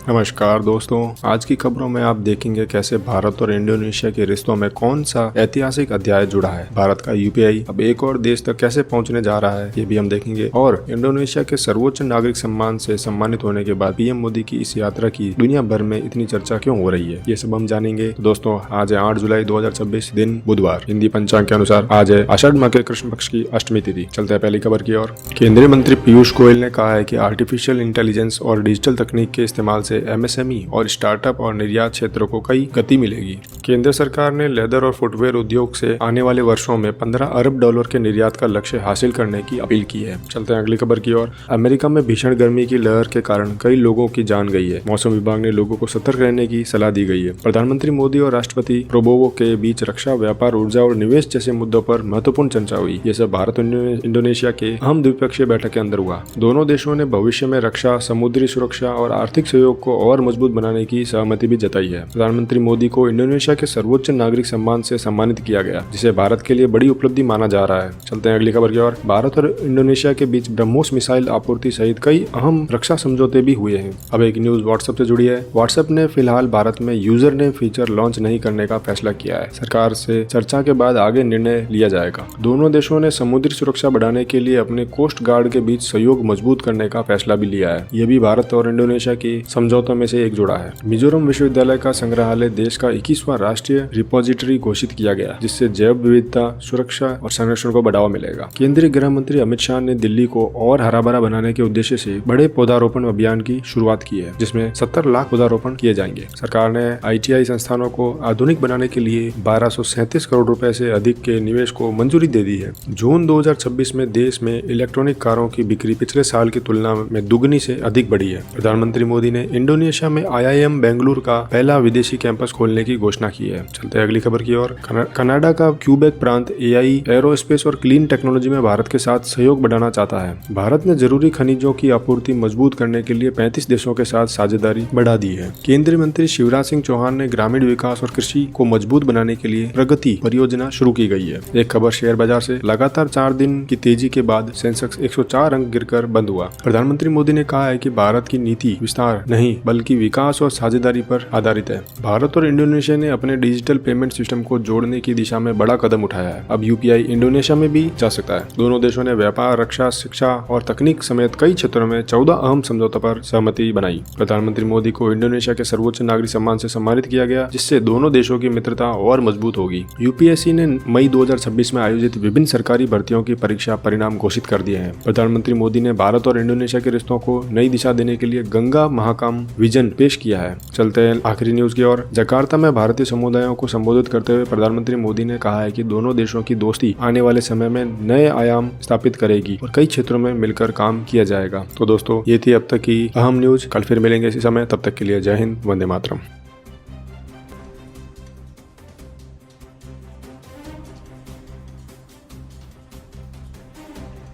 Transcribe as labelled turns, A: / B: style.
A: नमस्कार दोस्तों, आज की खबरों में आप देखेंगे कैसे भारत और इंडोनेशिया के रिश्तों में कौन सा ऐतिहासिक अध्याय जुड़ा है। भारत का यूपीआई अब एक और देश तक कैसे पहुंचने जा रहा है, ये भी हम देखेंगे। और इंडोनेशिया के सर्वोच्च नागरिक सम्मान से सम्मानित होने के बाद पीएम मोदी की इस यात्रा की दुनिया भर में इतनी चर्चा क्यों हो रही है, ये सब हम जानेंगे। तो दोस्तों, आज है 8 जुलाई 2026, दिन बुधवार। हिंदी पंचांग के अनुसार आज है आषाढ़ माह के कृष्ण पक्ष की अष्टमी तिथि। चलते हैं पहली खबर की ओर। केंद्रीय मंत्री पीयूष गोयल ने कहा है कि आर्टिफिशियल इंटेलिजेंस और डिजिटल तकनीक के इस्तेमाल से एमएसएमई और स्टार्टअप और निर्यात क्षेत्रों को कई गति मिलेगी। केंद्र सरकार ने लेदर और फुटवेयर उद्योग से आने वाले वर्षों में 15 अरब डॉलर के निर्यात का लक्ष्य हासिल करने की अपील की है। चलते हैं अगली खबर की ओर। अमेरिका में भीषण गर्मी की लहर के कारण कई लोगों की जान गई है। मौसम विभाग ने लोगों को सतर्क रहने की सलाह दी गई है। प्रधानमंत्री मोदी और राष्ट्रपति प्रोबोवो के बीच रक्षा, व्यापार, ऊर्जा और निवेश जैसे मुद्दों पर महत्वपूर्ण चर्चा हुई। ये सब भारत और इंडोनेशिया के अहम द्विपक्षीय बैठक के अंदर हुआ। दोनों देशों ने भविष्य में रक्षा, समुद्री सुरक्षा और आर्थिक सहयोग को और मजबूत बनाने की सहमति भी जताई है। प्रधानमंत्री मोदी को इंडोनेशिया के सर्वोच्च नागरिक सम्मान से सम्मानित किया गया, जिसे भारत के लिए बड़ी उपलब्धि माना जा रहा है। चलते हैं अगली खबर की ओर। भारत और इंडोनेशिया के बीच ब्रह्मोस मिसाइल आपूर्ति सहित कई अहम रक्षा समझौते भी हुए हैं। अब एक न्यूज व्हाट्सएप से जुड़ी है। व्हाट्सएप ने फिलहाल भारत में यूजर नेम फीचर लॉन्च नहीं करने का फैसला किया है। सरकार से चर्चा के बाद आगे निर्णय लिया जाएगा। दोनों देशों ने समुद्री सुरक्षा बढ़ाने के लिए अपने कोस्ट गार्ड के बीच सहयोग मजबूत करने का फैसला भी लिया है। यह भी भारत और इंडोनेशिया की समझौतों में से एक जुड़ा है। मिजोरम विश्वविद्यालय का संग्रहालय देश का 21वां राष्ट्रीय रिपोजिटरी घोषित किया गया, जिससे जैव विविधता, सुरक्षा और संरक्षण को बढ़ावा मिलेगा। केंद्रीय गृह मंत्री अमित शाह ने दिल्ली को और हरा भरा बनाने के उद्देश्य से बड़े पौधारोपण अभियान की शुरुआत की है, जिसमें 70 लाख पौधारोपण किए जाएंगे। सरकार ने आईटीआई संस्थानों को आधुनिक बनाने के लिए 1237 करोड़ रुपए से अधिक के निवेश को मंजूरी दे दी है। जून 2026 में देश में इलेक्ट्रॉनिक कारों की बिक्री पिछले साल की तुलना में दुगनी से अधिक बढ़ी है। प्रधानमंत्री मोदी ने इंडोनेशिया में IIM बेंगलुरु का पहला विदेशी कैंपस खोलने की घोषणा की है। चलते हैं अगली खबर की ओर। कनाडा का क्यूबेक प्रांत AI, एरोस्पेस और क्लीन टेक्नोलॉजी में भारत के साथ सहयोग बढ़ाना चाहता है। भारत ने जरूरी खनिजों की आपूर्ति मजबूत करने के लिए 35 देशों के साथ साझेदारी बढ़ा दी है। केंद्रीय मंत्री शिवराज सिंह चौहान ने ग्रामीण विकास और कृषि को मजबूत बनाने के लिए प्रगति परियोजना शुरू की गई है। एक खबर शेयर बाजार से। लगातार 4 दिन की तेजी के बाद सेंसेक्स 104 अंक गिरकर बंद हुआ। प्रधानमंत्री मोदी ने कहा है कि भारत की नीति विस्तार नहीं बल्कि विकास और साझेदारी पर आधारित है। भारत और इंडोनेशिया ने अपने डिजिटल पेमेंट सिस्टम को जोड़ने की दिशा में बड़ा कदम उठाया है। अब यूपीआई इंडोनेशिया में भी जा सकता है। दोनों देशों ने व्यापार, रक्षा, शिक्षा और तकनीक समेत कई क्षेत्रों में 14 अहम समझौतों पर सहमति बनाई। प्रधानमंत्री मोदी को इंडोनेशिया के सर्वोच्च नागरिक सम्मान से सम्मानित किया गया, जिससे दोनों देशों की मित्रता और मजबूत होगी। यूपीएससी ने मई 2026 में आयोजित विभिन्न सरकारी भर्तियों की परीक्षा परिणाम घोषित कर दिए हैं। प्रधानमंत्री मोदी ने भारत और इंडोनेशिया के रिश्तों को नई दिशा देने के लिए गंगा महाकाम विजन पेश किया है। चलते हैं आखिरी न्यूज की ओर। जकार्ता में भारतीय समुदायों को संबोधित करते हुए प्रधानमंत्री मोदी ने कहा है कि दोनों देशों की दोस्ती आने वाले समय में नए आयाम स्थापित करेगी और कई क्षेत्रों में मिलकर काम किया जाएगा। तो दोस्तों, ये थी अब तक की अहम न्यूज। कल फिर मिलेंगे इसी समय, तब तक के लिए जय हिंद, वंदे मातरम।